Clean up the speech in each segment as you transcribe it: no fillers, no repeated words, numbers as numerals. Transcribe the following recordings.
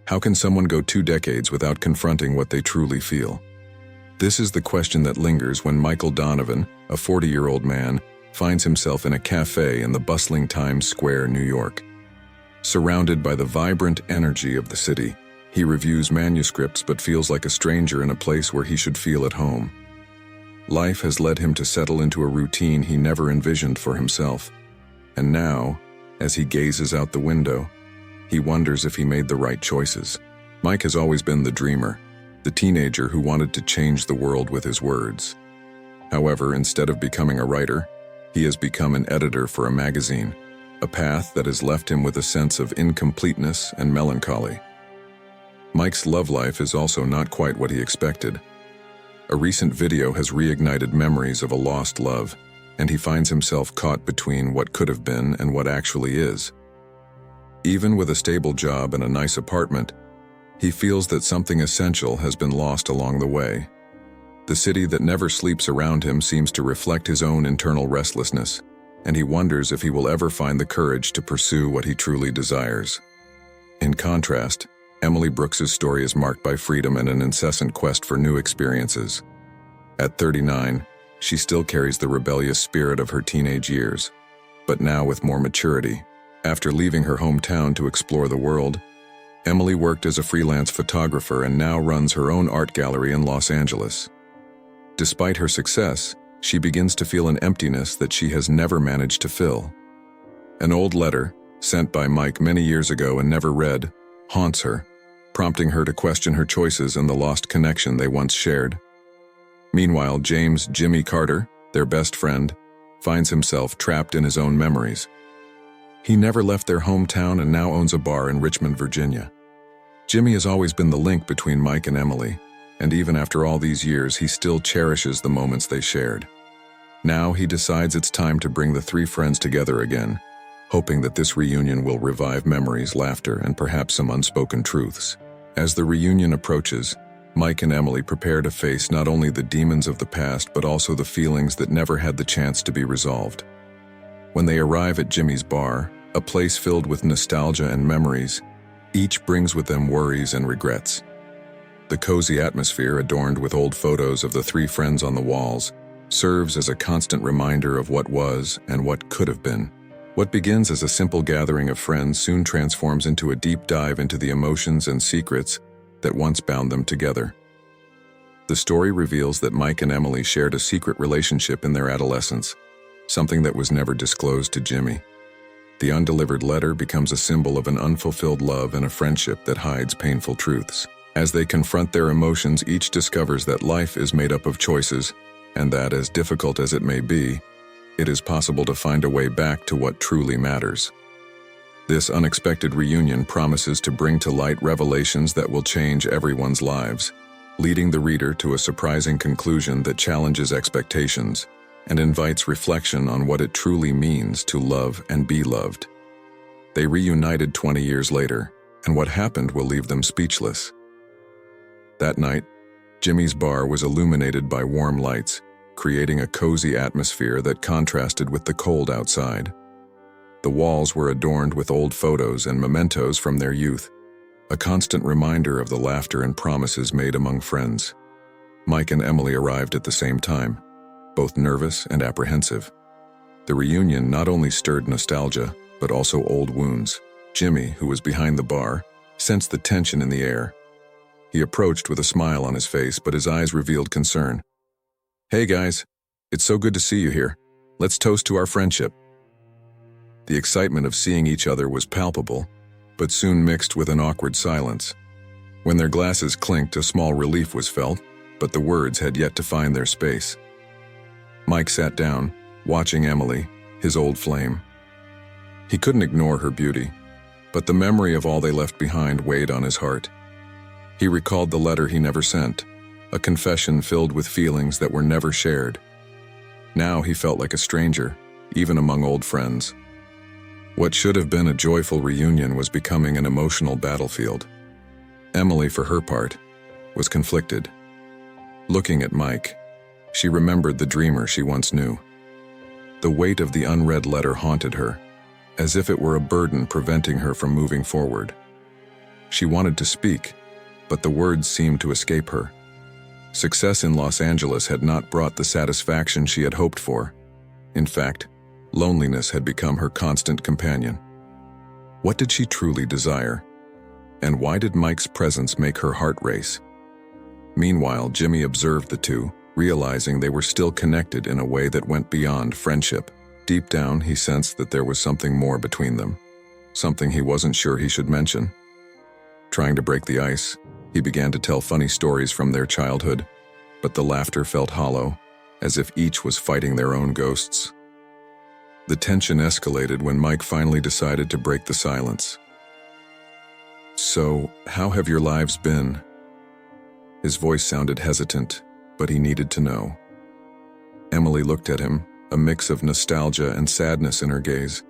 How can someone go 2 decades without confronting what they truly feel? This is the question that lingers when Michael Donovan, a 40-year-old man, finds himself in a cafe in the bustling Times Square, New York. Surrounded by the vibrant energy of the city, he reviews manuscripts but feels like a stranger in a place where he should feel at home. Life has led him to settle into a routine he never envisioned for himself. And now, as he gazes out the window, he wonders if he made the right choices. Mike has always been the dreamer, the teenager who wanted to change the world with his words. However, instead of becoming a writer, he has become an editor for a magazine, a path that has left him with a sense of incompleteness and melancholy. Mike's love life is also not quite what he expected. A recent video has reignited memories of a lost love, and he finds himself caught between what could have been and what actually is. Even with a stable job and a nice apartment, he feels that something essential has been lost along the way. The city that never sleeps around him seems to reflect his own internal restlessness, and he wonders if he will ever find the courage to pursue what he truly desires. In contrast, Emily Brooks's story is marked by freedom and an incessant quest for new experiences. At 39, she still carries the rebellious spirit of her teenage years, but now with more maturity. After leaving her hometown to explore the world, Emily worked as a freelance photographer and now runs her own art gallery in Los Angeles. Despite her success, she begins to feel an emptiness that she has never managed to fill. An old letter, sent by Mike many years ago and never read, haunts her, prompting her to question her choices and the lost connection they once shared. Meanwhile, James "Jimmy" Carter, their best friend, finds himself trapped in his own memories. He never left their hometown and now owns a bar in Richmond, Virginia. Jimmy has always been the link between Mike and Emily, and even after all these years, he still cherishes the moments they shared. Now he decides it's time to bring the three friends together again, hoping that this reunion will revive memories, laughter, and perhaps some unspoken truths. As the reunion approaches, Mike and Emily prepare to face not only the demons of the past but also the feelings that never had the chance to be resolved. When they arrive at Jimmy's bar, a place filled with nostalgia and memories, each brings with them worries and regrets. The cozy atmosphere, adorned with old photos of the three friends on the walls, serves as a constant reminder of what was and what could have been. What begins as a simple gathering of friends soon transforms into a deep dive into the emotions and secrets that once bound them together. The story reveals that Mike and Emily shared a secret relationship in their adolescence, something that was never disclosed to Jimmy. The undelivered letter becomes a symbol of an unfulfilled love and a friendship that hides painful truths. As they confront their emotions, each discovers that life is made up of choices, and that, as difficult as it may be, it is possible to find a way back to what truly matters. This unexpected reunion promises to bring to light revelations that will change everyone's lives, leading the reader to a surprising conclusion that challenges expectations and invites reflection on what it truly means to love and be loved. They reunited 20 years later, and what happened will leave them speechless. That night, Jimmy's bar was illuminated by warm lights, creating a cozy atmosphere that contrasted with the cold outside. The walls were adorned with old photos and mementos from their youth, a constant reminder of the laughter and promises made among friends. Mike and Emily arrived at the same time, both nervous and apprehensive. The reunion not only stirred nostalgia, but also old wounds. Jimmy, who was behind the bar, sensed the tension in the air. He approached with a smile on his face, but his eyes revealed concern. "Hey guys, it's so good to see you here. Let's toast to our friendship." The excitement of seeing each other was palpable, but soon mixed with an awkward silence. When their glasses clinked, a small relief was felt, but the words had yet to find their space. Mike sat down, watching Emily, his old flame. He couldn't ignore her beauty, but the memory of all they left behind weighed on his heart. He recalled the letter he never sent, a confession filled with feelings that were never shared. Now he felt like a stranger, even among old friends. What should have been a joyful reunion was becoming an emotional battlefield. Emily, for her part, was conflicted. Looking at Mike, she remembered the dreamer she once knew. The weight of the unread letter haunted her, as if it were a burden preventing her from moving forward. She wanted to speak, but the words seemed to escape her. Success in Los Angeles had not brought the satisfaction she had hoped for. In fact, loneliness had become her constant companion. What did she truly desire? And why did Mike's presence make her heart race? Meanwhile, Jimmy observed the two, realizing they were still connected in a way that went beyond friendship. Deep down, he sensed that there was something more between them, something he wasn't sure he should mention. Trying to break the ice, he began to tell funny stories from their childhood, but the laughter felt hollow, as if each was fighting their own ghosts. The tension escalated when Mike finally decided to break the silence. "So, how have your lives been?" His voice sounded hesitant, but he needed to know. Emily looked at him, a mix of nostalgia and sadness in her gaze.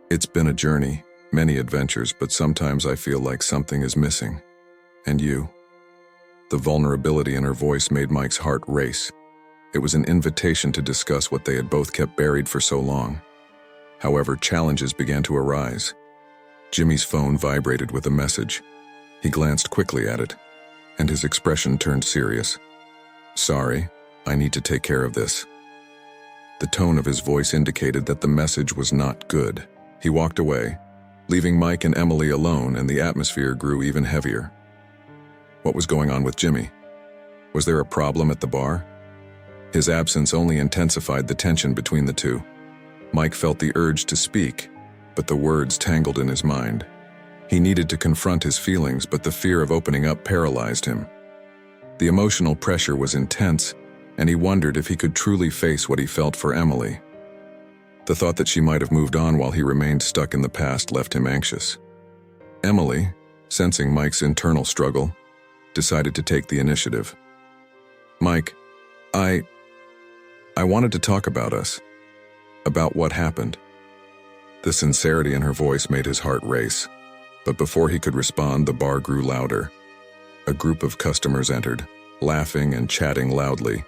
"It's been a journey, many adventures, but sometimes I feel like something is missing. And you?" The vulnerability in her voice made Mike's heart race. It was an invitation to discuss what they had both kept buried for so long. However, challenges began to arise. Jimmy's phone vibrated with a message. He glanced quickly at it, and his expression turned serious. "Sorry, I need to take care of this." The tone of his voice indicated that the message was not good. He walked away, leaving Mike and Emily alone, and the atmosphere grew even heavier. What was going on with Jimmy? Was there a problem at the bar? His absence only intensified the tension between the two. Mike felt the urge to speak, but the words tangled in his mind. He needed to confront his feelings, but the fear of opening up paralyzed him. The emotional pressure was intense, and he wondered if he could truly face what he felt for Emily. The thought that she might have moved on while he remained stuck in the past left him anxious. Emily, sensing Mike's internal struggle, decided to take the initiative. "Mike, I wanted to talk about us, about what happened." The sincerity in her voice made his heart race, but before he could respond, the bar grew louder. A group of customers entered, laughing and chatting loudly,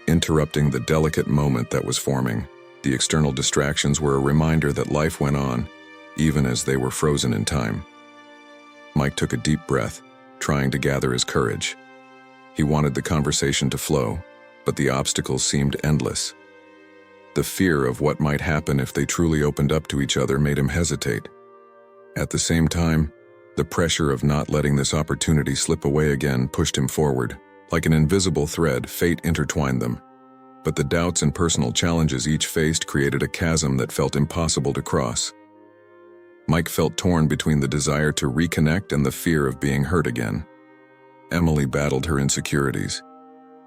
interrupting the delicate moment that was forming. The external distractions were a reminder that life went on, even as they were frozen in time. Mike took a deep breath, trying to gather his courage. He wanted the conversation to flow, but the obstacles seemed endless. The fear of what might happen if they truly opened up to each other made him hesitate. At the same time, the pressure of not letting this opportunity slip away again pushed him forward. Like an invisible thread, fate intertwined them. But the doubts and personal challenges each faced created a chasm that felt impossible to cross. Mike felt torn between the desire to reconnect and the fear of being hurt again. Emily battled her insecurities,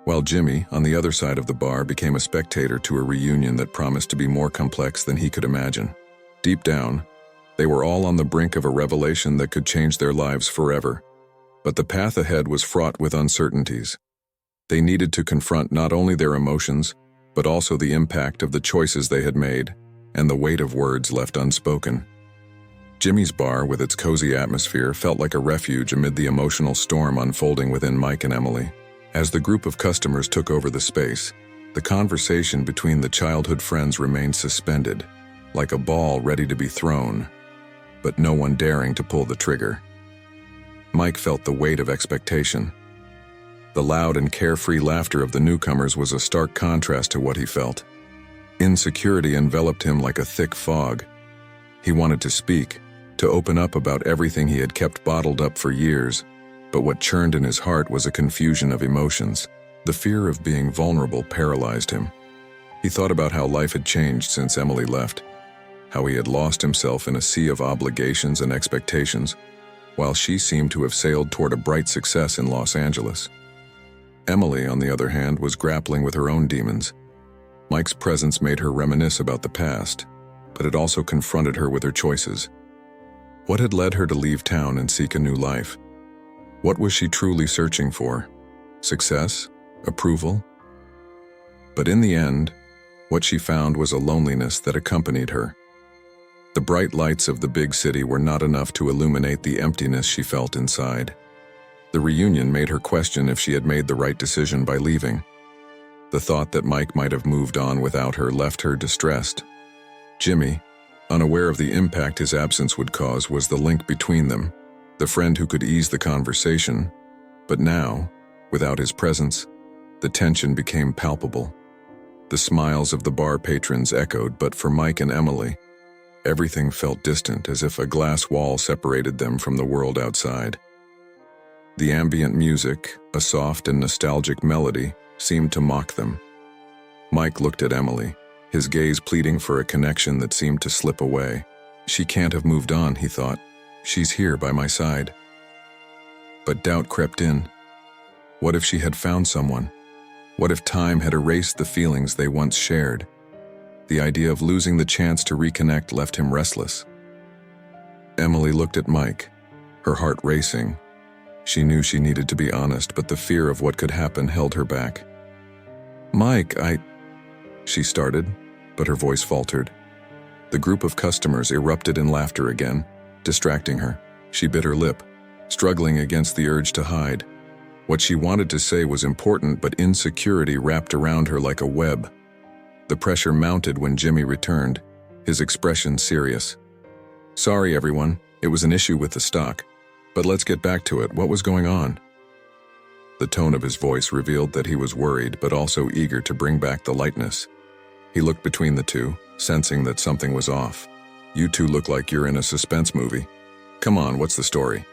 while Jimmy, on the other side of the bar, became a spectator to a reunion that promised to be more complex than he could imagine. Deep down, they were all on the brink of a revelation that could change their lives forever. But the path ahead was fraught with uncertainties. They needed to confront not only their emotions, but also the impact of the choices they had made, and the weight of words left unspoken. Jimmy's bar, with its cozy atmosphere, felt like a refuge amid the emotional storm unfolding within Mike and Emily. As the group of customers took over the space, the conversation between the childhood friends remained suspended, like a ball ready to be thrown, but no one daring to pull the trigger. Mike felt the weight of expectation. The loud and carefree laughter of the newcomers was a stark contrast to what he felt. Insecurity enveloped him like a thick fog. He wanted to speak, to open up about everything he had kept bottled up for years, but what churned in his heart was a confusion of emotions. The fear of being vulnerable paralyzed him. He thought about how life had changed since Emily left, how he had lost himself in a sea of obligations and expectations, while she seemed to have sailed toward a bright success in Los Angeles. Emily, on the other hand, was grappling with her own demons. Mike's presence made her reminisce about the past, but it also confronted her with her choices. What had led her to leave town and seek a new life? What was she truly searching for? Success? Approval? But in the end, what she found was a loneliness that accompanied her. The bright lights of the big city were not enough to illuminate the emptiness she felt inside. The reunion made her question if she had made the right decision by leaving. The thought that Mike might have moved on without her left her distressed. Jimmy, unaware of the impact his absence would cause, was the link between them, the friend who could ease the conversation. But now, without his presence, the tension became palpable. The smiles of the bar patrons echoed, but for Mike and Emily, everything felt distant, as if a glass wall separated them from the world outside. The ambient music, a soft and nostalgic melody, seemed to mock them. Mike looked at Emily, his gaze pleading for a connection that seemed to slip away. She can't have moved on, he thought. She's here by my side. But doubt crept in. What if she had found someone? What if time had erased the feelings they once shared? The idea of losing the chance to reconnect left him restless. Emily looked at Mike, her heart racing. She knew she needed to be honest, but the fear of what could happen held her back. "Mike, she started, but her voice faltered. The group of customers erupted in laughter again, distracting her. She bit her lip, struggling against the urge to hide. What she wanted to say was important, but insecurity wrapped around her like a web. The pressure mounted when Jimmy returned, his expression serious. "Sorry, everyone, it was an issue with the stock. But let's get back to it. What was going on?" The tone of his voice revealed that he was worried, but also eager to bring back the lightness. He looked between the two, sensing that something was off. "You two look like you're in a suspense movie. Come on, what's the story?"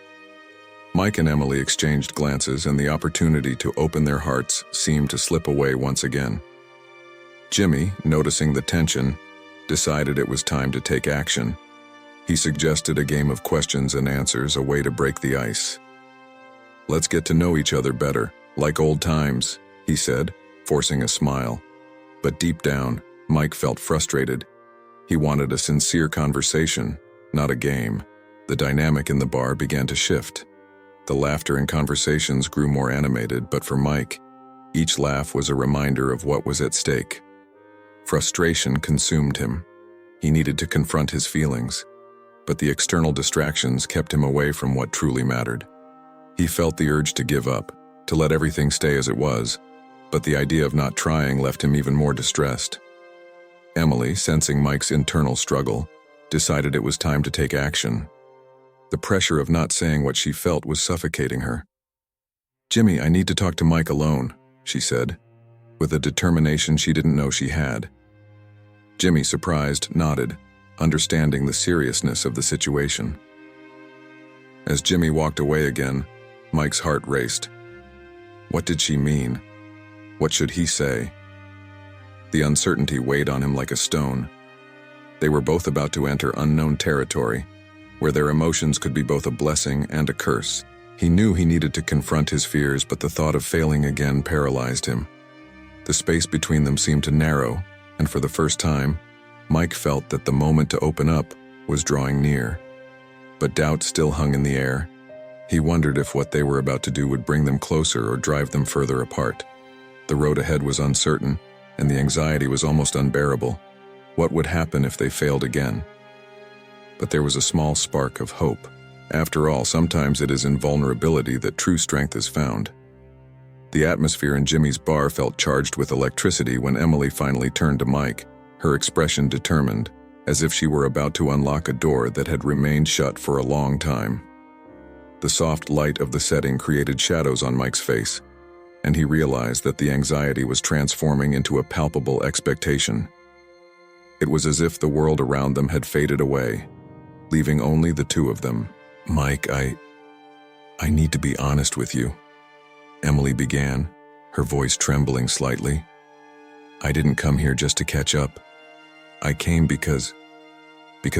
Mike and Emily exchanged glances, and the opportunity to open their hearts seemed to slip away once again. Jimmy, noticing the tension, decided it was time to take action. He suggested a game of questions and answers, a way to break the ice. "Let's get to know each other better, like old times," he said, forcing a smile. But deep down, Mike felt frustrated. He wanted a sincere conversation, not a game. The dynamic in the bar began to shift. The laughter and conversations grew more animated, but for Mike, each laugh was a reminder of what was at stake. Frustration consumed him. He needed to confront his feelings, but the external distractions kept him away from what truly mattered. He felt the urge to give up, to let everything stay as it was, but the idea of not trying left him even more distressed. Emily, sensing Mike's internal struggle, decided it was time to take action. The pressure of not saying what she felt was suffocating her. "Jimmy, I need to talk to Mike alone," she said, with a determination she didn't know she had. Jimmy, surprised, nodded, understanding the seriousness of the situation. As Jimmy walked away again, Mike's heart raced. What did she mean? What should he say? The uncertainty weighed on him like a stone. They were both about to enter unknown territory, where their emotions could be both a blessing and a curse. He knew he needed to confront his fears, but the thought of failing again paralyzed him. The space between them seemed to narrow, and for the first time, Mike felt that the moment to open up was drawing near. But doubt still hung in the air. He wondered if what they were about to do would bring them closer or drive them further apart. The road ahead was uncertain, and the anxiety was almost unbearable. What would happen if they failed again? But there was a small spark of hope. After all, sometimes it is in vulnerability that true strength is found. The atmosphere in Jimmy's bar felt charged with electricity when Emily finally turned to Mike, her expression determined, as if she were about to unlock a door that had remained shut for a long time. The soft light of the setting created shadows on Mike's face, and he realized that the anxiety was transforming into a palpable expectation. It was as if the world around them had faded away, leaving only the two of them. "Mike, I need to be honest with you," Emily began, her voice trembling slightly. "I didn't come here just to catch up. I came because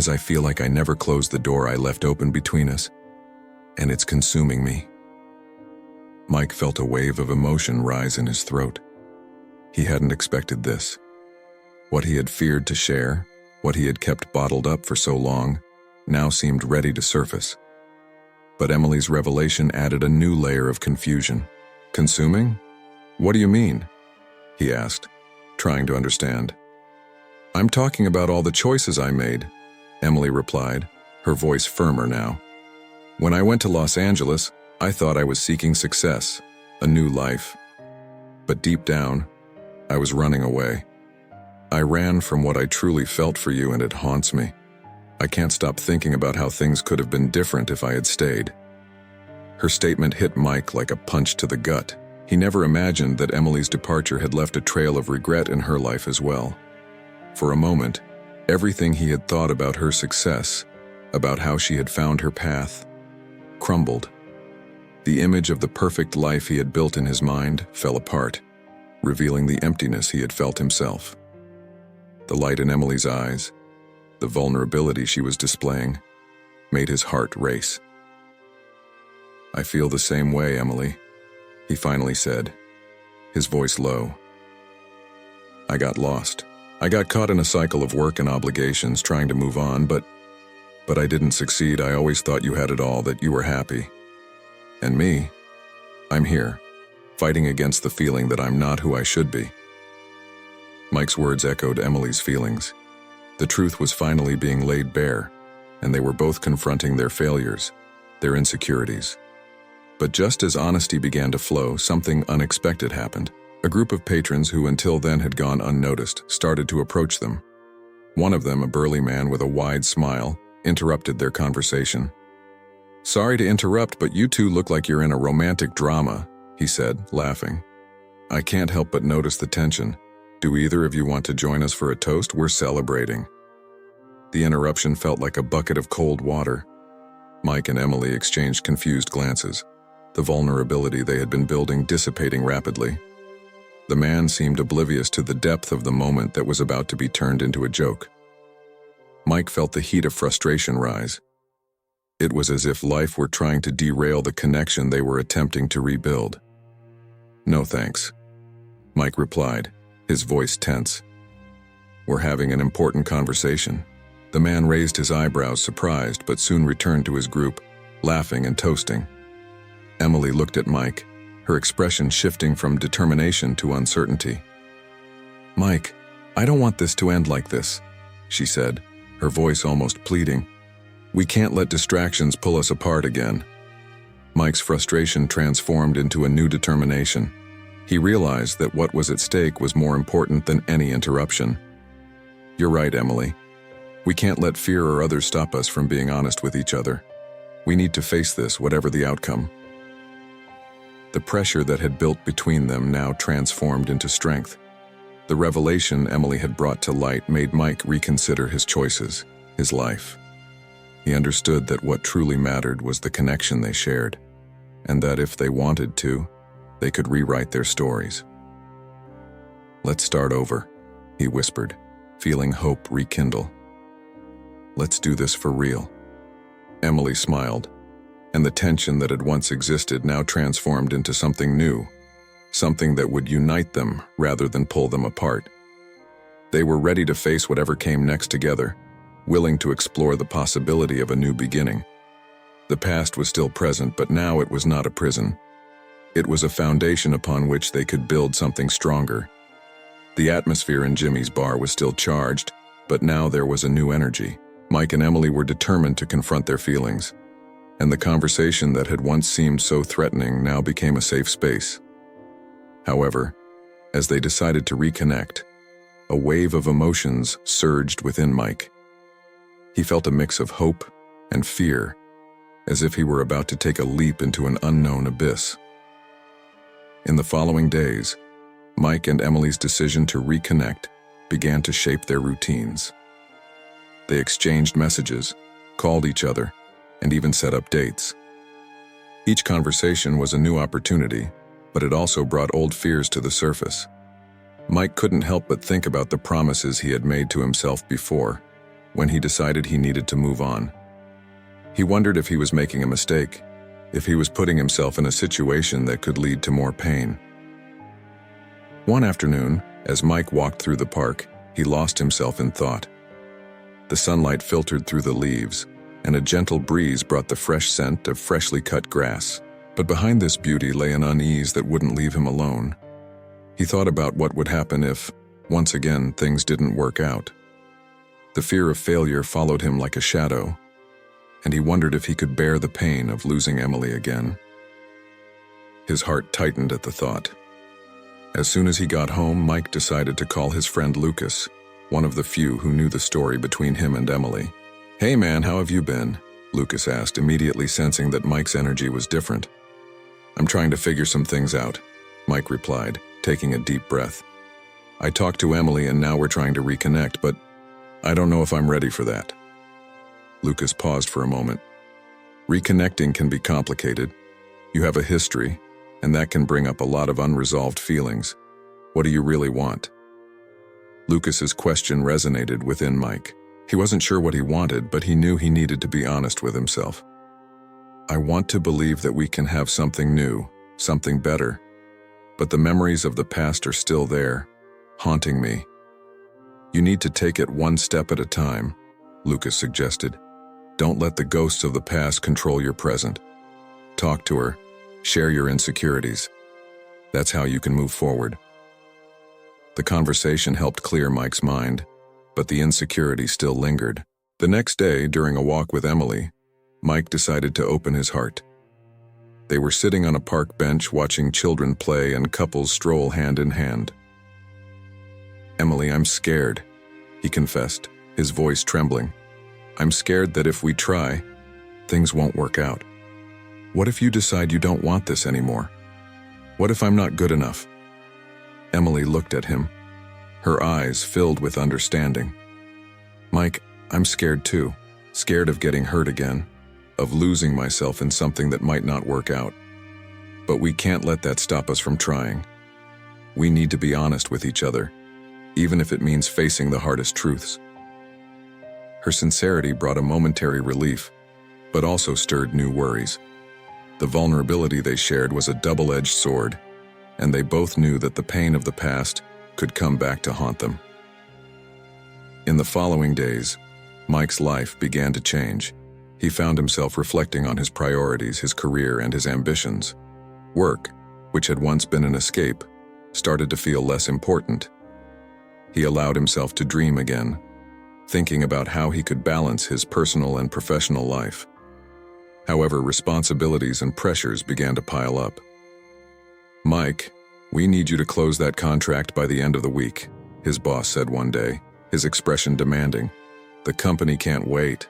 I feel like I never closed the door I left open between us, and it's consuming me." Mike felt a wave of emotion rise in his throat. He hadn't expected this. What he had feared to share, what he had kept bottled up for so long, now seemed ready to surface. But Emily's revelation added a new layer of confusion. "Consuming? What do you mean?" he asked, trying to understand. "I'm talking about all the choices I made," Emily replied, her voice firmer now. "When I went to Los Angeles, I thought I was seeking success, a new life. But deep down, I was running away. I ran from what I truly felt for you, and it haunts me. I can't stop thinking about how things could have been different if I had stayed." Her statement hit Mike like a punch to the gut. He never imagined that Emily's departure had left a trail of regret in her life as well. For a moment, everything he had thought about her success, about how she had found her path, crumbled. The image of the perfect life he had built in his mind fell apart, revealing the emptiness he had felt himself. The light in Emily's eyes, the vulnerability she was displaying, made his heart race. "I feel the same way, Emily," he finally said, his voice low. "I got lost. I got caught in a cycle of work and obligations trying to move on, but I didn't succeed. I always thought you had it all, that you were happy. And me, I'm here, fighting against the feeling that I'm not who I should be." Mike's words echoed Emily's feelings. The truth was finally being laid bare, and they were both confronting their failures, their insecurities. But just as honesty began to flow, something unexpected happened. A group of patrons who until then had gone unnoticed started to approach them. One of them, a burly man with a wide smile, interrupted their conversation. "Sorry to interrupt, but you two look like you're in a romantic drama," he said, laughing. "I can't help but notice the tension. Do either of you want to join us for a toast? We're celebrating." The interruption felt like a bucket of cold water. Mike and Emily exchanged confused glances, the vulnerability they had been building dissipating rapidly. The man seemed oblivious to the depth of the moment that was about to be turned into a joke. Mike felt the heat of frustration rise. It was as if life were trying to derail the connection they were attempting to rebuild. "No thanks," Mike replied, his voice tense. "We're having an important conversation." The man raised his eyebrows, surprised, but soon returned to his group, laughing and toasting. Emily looked at Mike, her expression shifting from determination to uncertainty. "Mike, I don't want this to end like this," she said, her voice almost pleading. "We can't let distractions pull us apart again." Mike's frustration transformed into a new determination. He realized that what was at stake was more important than any interruption. "You're right, Emily. We can't let fear or others stop us from being honest with each other. We need to face this, whatever the outcome." The pressure that had built between them now transformed into strength. The revelation Emily had brought to light made Mike reconsider his choices, his life. He understood that what truly mattered was the connection they shared, and that if they wanted to, they could rewrite their stories. "Let's start over," he whispered, feeling hope rekindle. "Let's do this for real." Emily smiled, and the tension that had once existed now transformed into something new, something that would unite them rather than pull them apart. They were ready to face whatever came next together, willing to explore the possibility of a new beginning. The past was still present, but now it was not a prison. It was a foundation upon which they could build something stronger. The atmosphere in Jimmy's bar was still charged, but now there was a new energy. Mike and Emily were determined to confront their feelings, and the conversation that had once seemed so threatening now became a safe space. However, as they decided to reconnect, a wave of emotions surged within Mike. He felt a mix of hope and fear, as if he were about to take a leap into an unknown abyss. In the following days, Mike and Emily's decision to reconnect began to shape their routines. They exchanged messages, called each other, and even set up dates. Each conversation was a new opportunity, but it also brought old fears to the surface. Mike couldn't help but think about the promises he had made to himself before, when he decided he needed to move on. He wondered if he was making a mistake, if he was putting himself in a situation that could lead to more pain. One afternoon, as Mike walked through the park, he lost himself in thought. The sunlight filtered through the leaves, and a gentle breeze brought the fresh scent of freshly cut grass. But behind this beauty lay an unease that wouldn't leave him alone. He thought about what would happen if, once again, things didn't work out. The fear of failure followed him like a shadow, and he wondered if he could bear the pain of losing Emily again. His heart tightened at the thought. As soon as he got home, Mike decided to call his friend Lucas, one of the few who knew the story between him and Emily. "Hey man, how have you been? Lucas asked, immediately sensing that Mike's energy was different. "I'm trying to figure some things out," Mike replied, taking a deep breath. "I talked to Emily and now we're trying to reconnect, but I don't know if I'm ready for that." Lucas paused for a moment. "Reconnecting can be complicated. You have a history, and that can bring up a lot of unresolved feelings. What do you really want?" Lucas's question resonated within Mike. He wasn't sure what he wanted, but he knew he needed to be honest with himself. "I want to believe that we can have something new, something better. But the memories of the past are still there, haunting me." "You need to take it one step at a time," Lucas suggested. "Don't let the ghosts of the past control your present. Talk to her, share your insecurities. That's how you can move forward." The conversation helped clear Mike's mind, but the insecurity still lingered. The next day, during a walk with Emily, Mike decided to open his heart. They were sitting on a park bench watching children play and couples stroll hand in hand. "Emily, I'm scared," he confessed, his voice trembling. "I'm scared that if we try, things won't work out. What if you decide you don't want this anymore? What if I'm not good enough?" Emily looked at him, her eyes filled with understanding. "Mike, I'm scared too, scared of getting hurt again, of losing myself in something that might not work out. But we can't let that stop us from trying. We need to be honest with each other, even if it means facing the hardest truths." Her sincerity brought a momentary relief, but also stirred new worries. The vulnerability they shared was a double-edged sword, and they both knew that the pain of the past could come back to haunt them. In the following days, Mike's life began to change. He found himself reflecting on his priorities, his career, and his ambitions. Work, which had once been an escape, started to feel less important. He allowed himself to dream again, thinking about how he could balance his personal and professional life. However, responsibilities and pressures began to pile up. "Mike, we need you to close that contract by the end of the week," his boss said one day, his expression demanding. "The company can't wait."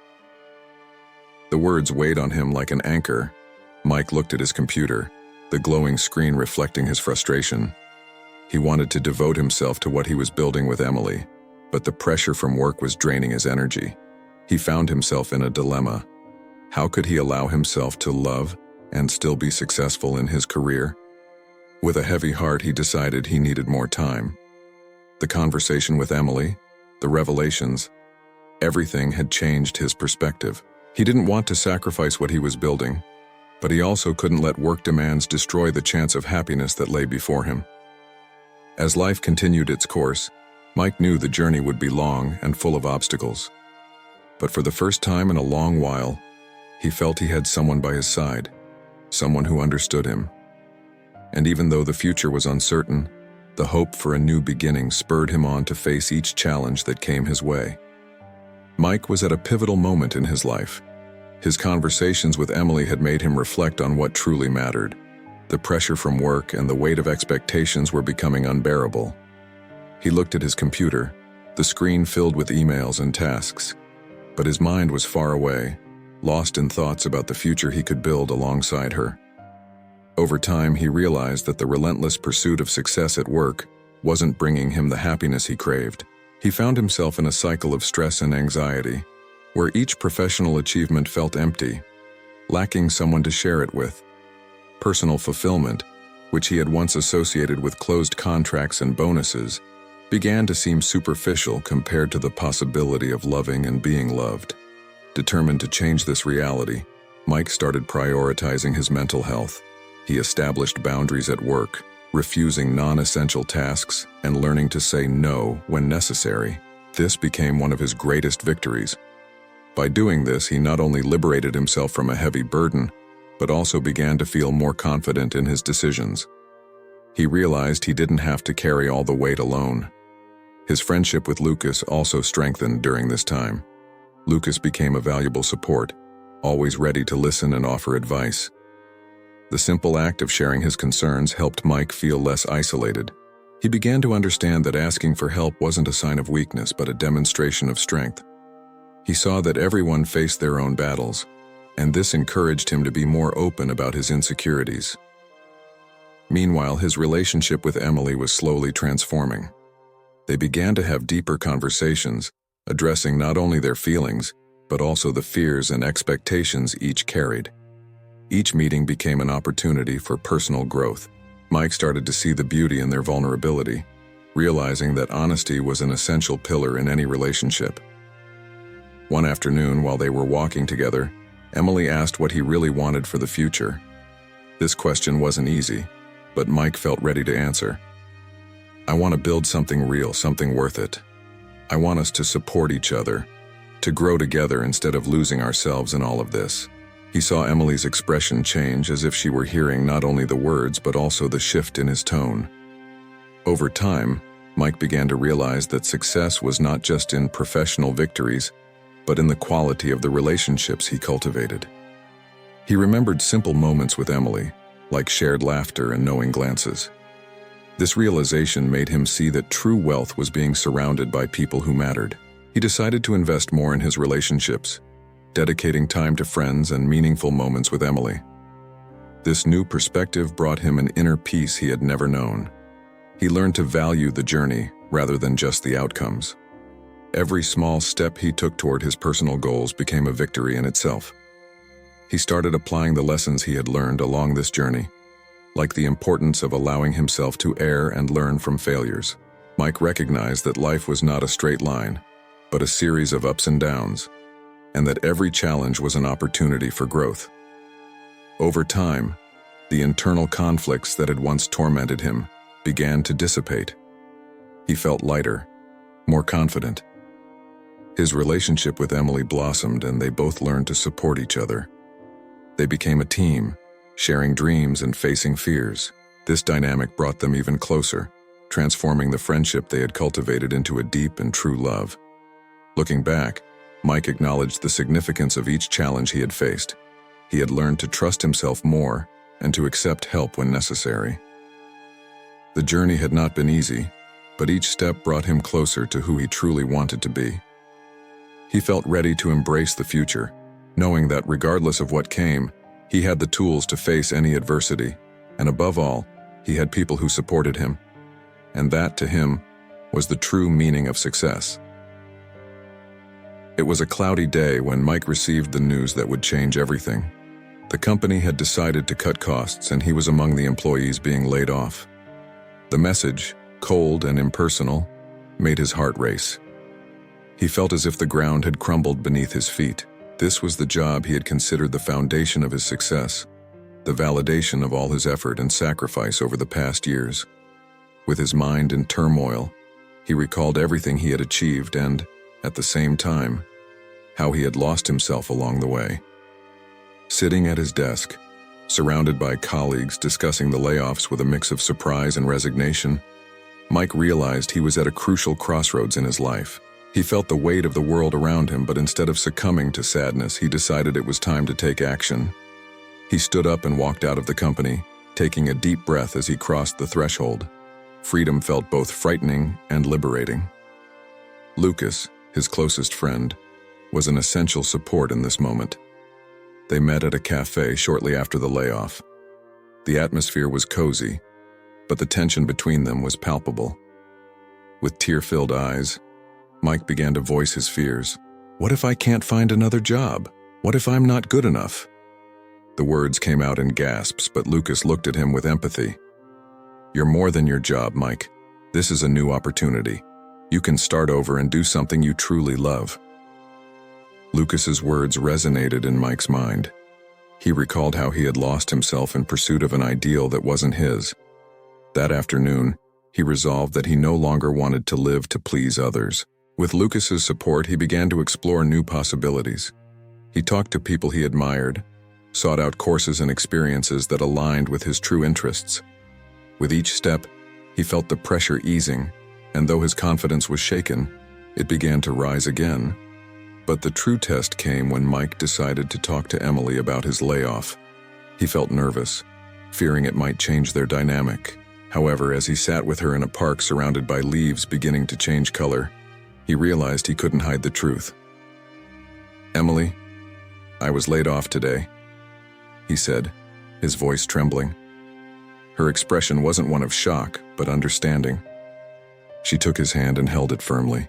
The words weighed on him like an anchor. Mike looked at his computer, the glowing screen reflecting his frustration. He wanted to devote himself to what he was building with Emily, but the pressure from work was draining his energy. He found himself in a dilemma. How could he allow himself to love and still be successful in his career? With a heavy heart, he decided he needed more time. The conversation with Emily, the revelations, everything had changed his perspective. He didn't want to sacrifice what he was building, but he also couldn't let work demands destroy the chance of happiness that lay before him. As life continued its course, Mike knew the journey would be long and full of obstacles. But for the first time in a long while, he felt he had someone by his side, someone who understood him. And even though the future was uncertain, the hope for a new beginning spurred him on to face each challenge that came his way. Mike was at a pivotal moment in his life. His conversations with Emily had made him reflect on what truly mattered. The pressure from work and the weight of expectations were becoming unbearable. He looked at his computer, the screen filled with emails and tasks. But his mind was far away, lost in thoughts about the future he could build alongside her. Over time, he realized that the relentless pursuit of success at work wasn't bringing him the happiness he craved. He found himself in a cycle of stress and anxiety, where each professional achievement felt empty, lacking someone to share it with. Personal fulfillment, which he had once associated with closed contracts and bonuses, began to seem superficial compared to the possibility of loving and being loved. Determined to change this reality, Mike started prioritizing his mental health. He established boundaries at work, refusing non-essential tasks and learning to say no when necessary. This became one of his greatest victories. By doing this, he not only liberated himself from a heavy burden, but also began to feel more confident in his decisions. He realized he didn't have to carry all the weight alone. His friendship with Lucas also strengthened during this time. Lucas became a valuable support, always ready to listen and offer advice. The simple act of sharing his concerns helped Mike feel less isolated. He began to understand that asking for help wasn't a sign of weakness, but a demonstration of strength. He saw that everyone faced their own battles, and this encouraged him to be more open about his insecurities. Meanwhile, his relationship with Emily was slowly transforming. They began to have deeper conversations, addressing not only their feelings, but also the fears and expectations each carried. Each meeting became an opportunity for personal growth. Mike started to see the beauty in their vulnerability, realizing that honesty was an essential pillar in any relationship. One afternoon, while they were walking together, Emily asked what he really wanted for the future. This question wasn't easy, but Mike felt ready to answer. "I want to build something real, something worth it. I want us to support each other, to grow together instead of losing ourselves in all of this." He saw Emily's expression change, as if she were hearing not only the words but also the shift in his tone. Over time, Mike began to realize that success was not just in professional victories, but in the quality of the relationships he cultivated. He remembered simple moments with Emily, like shared laughter and knowing glances. This realization made him see that true wealth was being surrounded by people who mattered. He decided to invest more in his relationships, dedicating time to friends and meaningful moments with Emily. This new perspective brought him an inner peace he had never known. He learned to value the journey rather than just the outcomes. Every small step he took toward his personal goals became a victory in itself. He started applying the lessons he had learned along this journey, like the importance of allowing himself to err and learn from failures. Mike recognized that life was not a straight line, but a series of ups and downs, and that every challenge was an opportunity for growth. Over time, the internal conflicts that had once tormented him began to dissipate. He felt lighter, more confident. His relationship with Emily blossomed, and they both learned to support each other. They became a team, sharing dreams and facing fears. This dynamic brought them even closer, transforming the friendship they had cultivated into a deep and true love. Looking back, Mike acknowledged the significance of each challenge he had faced. He had learned to trust himself more and to accept help when necessary. The journey had not been easy, but each step brought him closer to who he truly wanted to be. He felt ready to embrace the future, knowing that regardless of what came, he had the tools to face any adversity, and above all, he had people who supported him. And that, to him, was the true meaning of success. It was a cloudy day when Mike received the news that would change everything. The company had decided to cut costs, and he was among the employees being laid off. The message, cold and impersonal, made his heart race. He felt as if the ground had crumbled beneath his feet. This was the job he had considered the foundation of his success, the validation of all his effort and sacrifice over the past years. With his mind in turmoil, he recalled everything he had achieved and, at the same time, how he had lost himself along the way. Sitting at his desk, surrounded by colleagues discussing the layoffs with a mix of surprise and resignation, Mike realized he was at a crucial crossroads in his life. He felt the weight of the world around him, but instead of succumbing to sadness, he decided it was time to take action. He stood up and walked out of the company, taking a deep breath as he crossed the threshold. Freedom felt both frightening and liberating. Lucas, his closest friend, was an essential support in this moment. They met at a cafe shortly after the layoff. The atmosphere was cozy, but the tension between them was palpable. With tear-filled eyes, Mike began to voice his fears. "What if I can't find another job? What if I'm not good enough?" The words came out in gasps, but Lucas looked at him with empathy. "You're more than your job, Mike. This is a new opportunity. You can start over and do something you truly love." Lucas's words resonated in Mike's mind. He recalled how he had lost himself in pursuit of an ideal that wasn't his. That afternoon, he resolved that he no longer wanted to live to please others. With Lucas's support, he began to explore new possibilities. He talked to people he admired, sought out courses and experiences that aligned with his true interests. With each step, he felt the pressure easing, and though his confidence was shaken, it began to rise again. But the true test came when Mike decided to talk to Emily about his layoff. He felt nervous, fearing it might change their dynamic. However, as he sat with her in a park surrounded by leaves beginning to change color, he realized he couldn't hide the truth. "Emily, I was laid off today, he said, his voice trembling. Her expression wasn't one of shock, but understanding. She took his hand and held it firmly.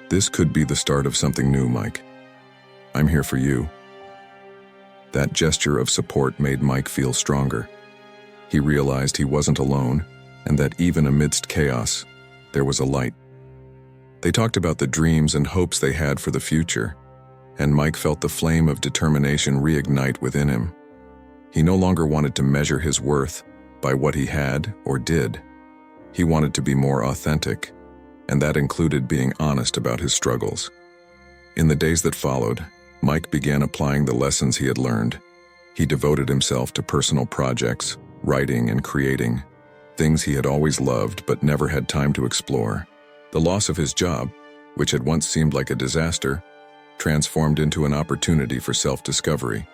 This could be the start of something new, Mike. I'm here for you. That gesture of support made Mike feel stronger. He realized he wasn't alone, and that even amidst chaos, there was a light. They talked about the dreams and hopes they had for the future, and Mike felt the flame of determination reignite within him. He no longer wanted to measure his worth by what he had or did. He wanted to be more authentic, and that included being honest about his struggles. In the days that followed, Mike began applying the lessons he had learned. He devoted himself to personal projects, writing and creating, things he had always loved but never had time to explore. The loss of his job, which had once seemed like a disaster, transformed into an opportunity for self-discovery.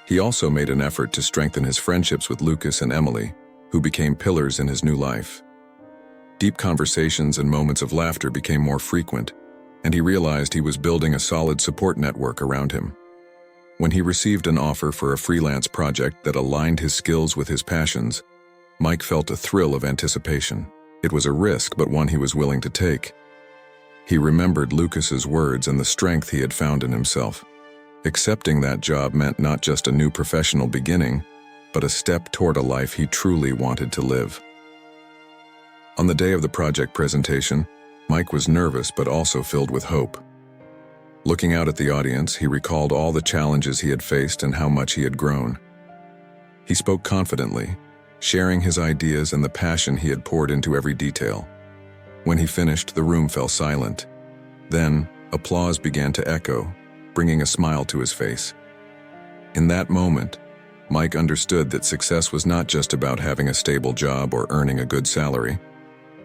He also made an effort to strengthen his friendships with Lucas and Emily, who became pillars in his new life. Deep conversations and moments of laughter became more frequent, and he realized he was building a solid support network around him. When he received an offer for a freelance project that aligned his skills with his passions, Mike felt a thrill of anticipation. It was a risk, but one he was willing to take. He remembered Lucas's words and the strength he had found in himself. Accepting that job meant not just a new professional beginning, but a step toward a life he truly wanted to live. On the day of the project presentation, Mike was nervous but also filled with hope. Looking out at the audience, he recalled all the challenges he had faced and how much he had grown. He spoke confidently, sharing his ideas and the passion he had poured into every detail. When he finished, the room fell silent. Then, applause began to echo, bringing a smile to his face. In that moment, Mike understood that success was not just about having a stable job or earning a good salary.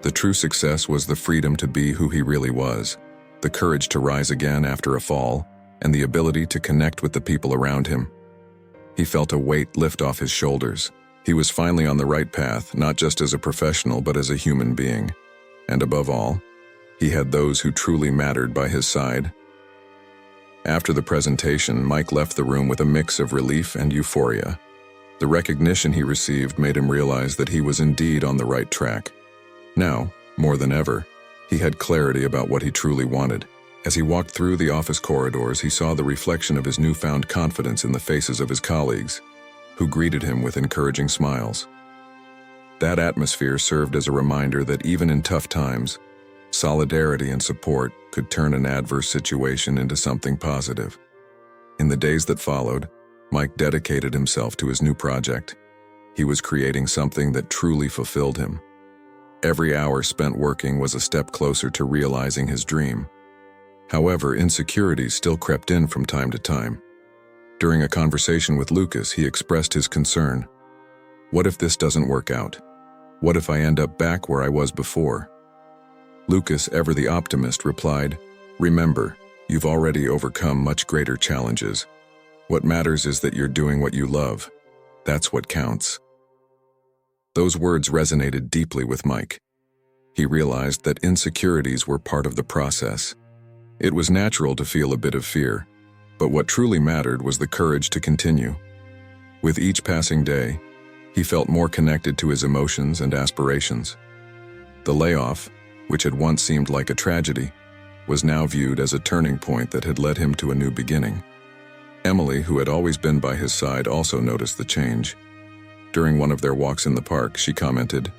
The true success was the freedom to be who he really was, the courage to rise again after a fall, and the ability to connect with the people around him. He felt a weight lift off his shoulders. He was finally on the right path, not just as a professional but as a human being. And above all, he had those who truly mattered by his side. After the presentation, Mike left the room with a mix of relief and euphoria. The recognition he received made him realize that he was indeed on the right track. Now, more than ever, he had clarity about what he truly wanted. As he walked through the office corridors, he saw the reflection of his newfound confidence in the faces of his colleagues, who greeted him with encouraging smiles. That atmosphere served as a reminder that even in tough times, solidarity and support could turn an adverse situation into something positive. In the days that followed, Mike dedicated himself to his new project. He was creating something that truly fulfilled him. Every hour spent working was a step closer to realizing his dream. However, insecurities still crept in from time to time. During a conversation with Lucas, he expressed his concern. What if this doesn't work out? What if I end up back where I was before? Lucas, ever the optimist, replied, "Remember, you've already overcome much greater challenges. What matters is that you're doing what you love. That's what counts." Those words resonated deeply with Mike. He realized that insecurities were part of the process. It was natural to feel a bit of fear, but what truly mattered was the courage to continue. With each passing day, he felt more connected to his emotions and aspirations. The layoff, which had once seemed like a tragedy, was now viewed as a turning point that had led him to a new beginning. Emily, who had always been by his side, also noticed the change. During one of their walks in the park, she commented,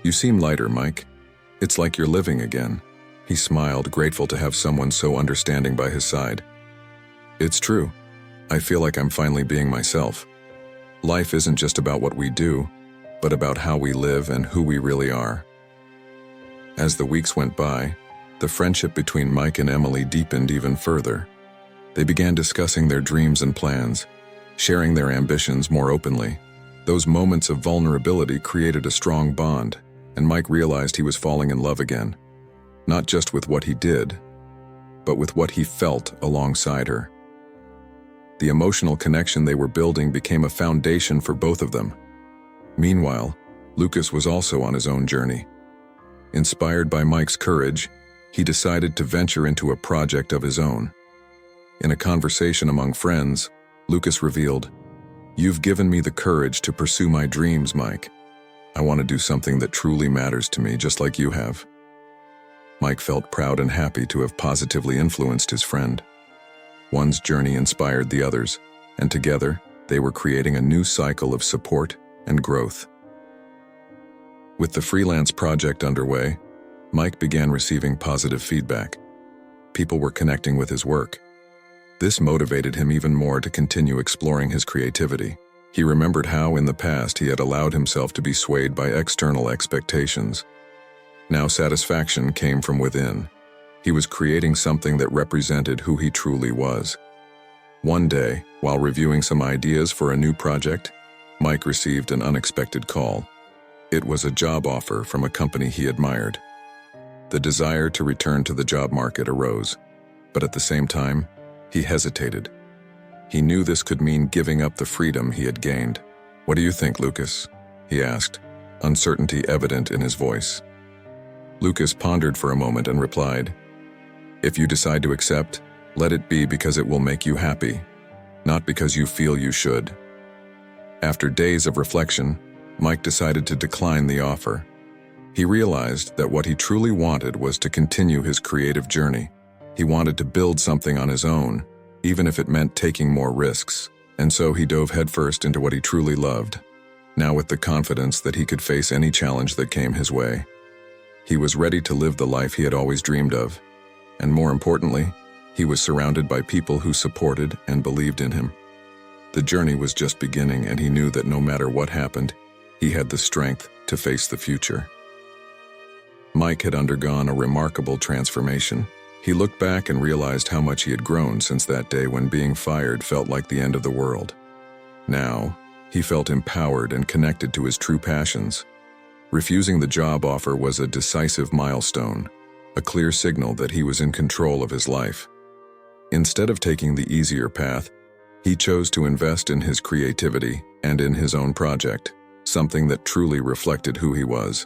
"You seem lighter, Mike. It's like you're living again." He smiled, grateful to have someone so understanding by his side. "It's true. I feel like I'm finally being myself. Life isn't just about what we do, but about how we live and who we really are." As the weeks went by, the friendship between Mike and Emily deepened even further. They began discussing their dreams and plans, sharing their ambitions more openly. Those moments of vulnerability created a strong bond, and Mike realized he was falling in love again, not just with what he did, but with what he felt alongside her. The emotional connection they were building became a foundation for both of them. Meanwhile, Lucas was also on his own journey. Inspired by Mike's courage, he decided to venture into a project of his own. In a conversation among friends, Lucas revealed, "You've given me the courage to pursue my dreams, Mike. I want to do something that truly matters to me, just like you have." Mike felt proud and happy to have positively influenced his friend. One's journey inspired the others, and together, they were creating a new cycle of support and growth. With the freelance project underway, Mike began receiving positive feedback. People were connecting with his work. This motivated him even more to continue exploring his creativity. He remembered how, in the past, he had allowed himself to be swayed by external expectations. Now satisfaction came from within. He was creating something that represented who he truly was. One day, while reviewing some ideas for a new project, Mike received an unexpected call. It was a job offer from a company he admired. The desire to return to the job market arose, but at the same time, he hesitated. He knew this could mean giving up the freedom he had gained. "What do you think, Lucas?" he asked, uncertainty evident in his voice. Lucas pondered for a moment and replied, "If you decide to accept, let it be because it will make you happy, not because you feel you should." After days of reflection, Mike decided to decline the offer. He realized that what he truly wanted was to continue his creative journey. He wanted to build something on his own, even if it meant taking more risks, and so he dove headfirst into what he truly loved, now with the confidence that he could face any challenge that came his way. He was ready to live the life he had always dreamed of, and more importantly, he was surrounded by people who supported and believed in him. The journey was just beginning, and he knew that no matter what happened, he had the strength to face the future. Mike had undergone a remarkable transformation. He looked back and realized how much he had grown since that day when being fired felt like the end of the world. Now, he felt empowered and connected to his true passions. Refusing the job offer was a decisive milestone, a clear signal that he was in control of his life. Instead of taking the easier path, he chose to invest in his creativity and in his own project, something that truly reflected who he was.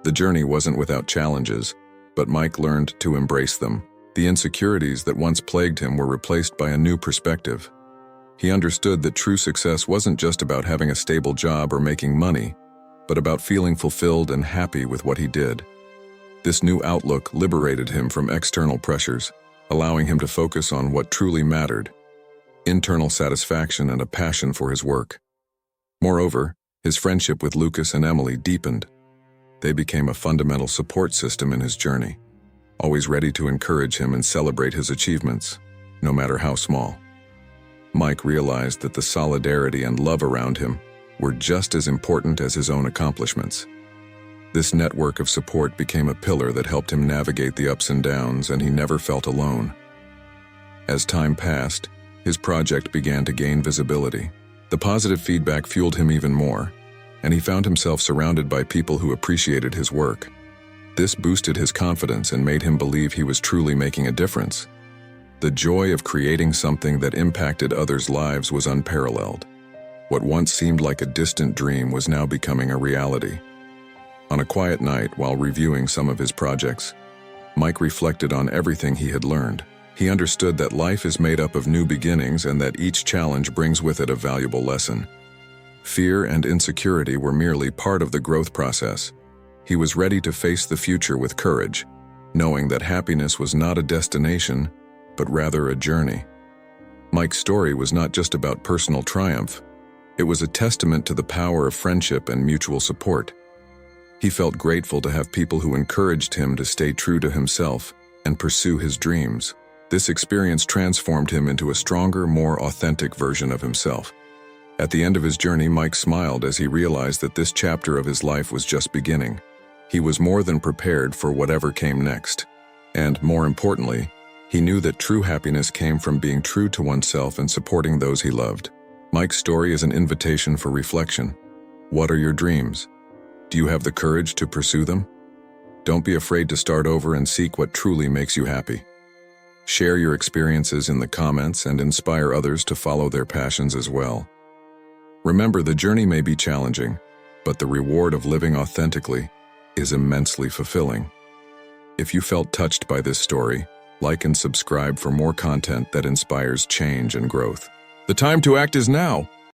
The journey wasn't without challenges, but Mike learned to embrace them. The insecurities that once plagued him were replaced by a new perspective. He understood that true success wasn't just about having a stable job or making money, but about feeling fulfilled and happy with what he did. This new outlook liberated him from external pressures, allowing him to focus on what truly mattered: internal satisfaction and a passion for his work. Moreover, his friendship with Lucas and Emily deepened. They became a fundamental support system in his journey, always ready to encourage him and celebrate his achievements, no matter how small. Mike realized that the solidarity and love around him were just as important as his own accomplishments. This network of support became a pillar that helped him navigate the ups and downs, and he never felt alone. As time passed, his project began to gain visibility. The positive feedback fueled him even more, and he found himself surrounded by people who appreciated his work. This boosted his confidence and made him believe he was truly making a difference. The joy of creating something that impacted others' lives was unparalleled. What once seemed like a distant dream was now becoming a reality. On a quiet night, while reviewing some of his projects, Mike reflected on everything he had learned. He understood that life is made up of new beginnings and that each challenge brings with it a valuable lesson. Fear and insecurity were merely part of the growth process. He was ready to face the future with courage, knowing that happiness was not a destination, but rather a journey. Mike's story was not just about personal triumph. It was a testament to the power of friendship and mutual support. He felt grateful to have people who encouraged him to stay true to himself and pursue his dreams. This experience transformed him into a stronger, more authentic version of himself. At the end of his journey, Mike smiled as he realized that this chapter of his life was just beginning. He was more than prepared for whatever came next. And, more importantly, he knew that true happiness came from being true to oneself and supporting those he loved. Mike's story is an invitation for reflection. What are your dreams? Do you have the courage to pursue them? Don't be afraid to start over and seek what truly makes you happy. Share your experiences in the comments and inspire others to follow their passions as well. Remember, the journey may be challenging, but the reward of living authentically is immensely fulfilling. If you felt touched by this story, Like and subscribe for more content that inspires change and growth. The time to act is now.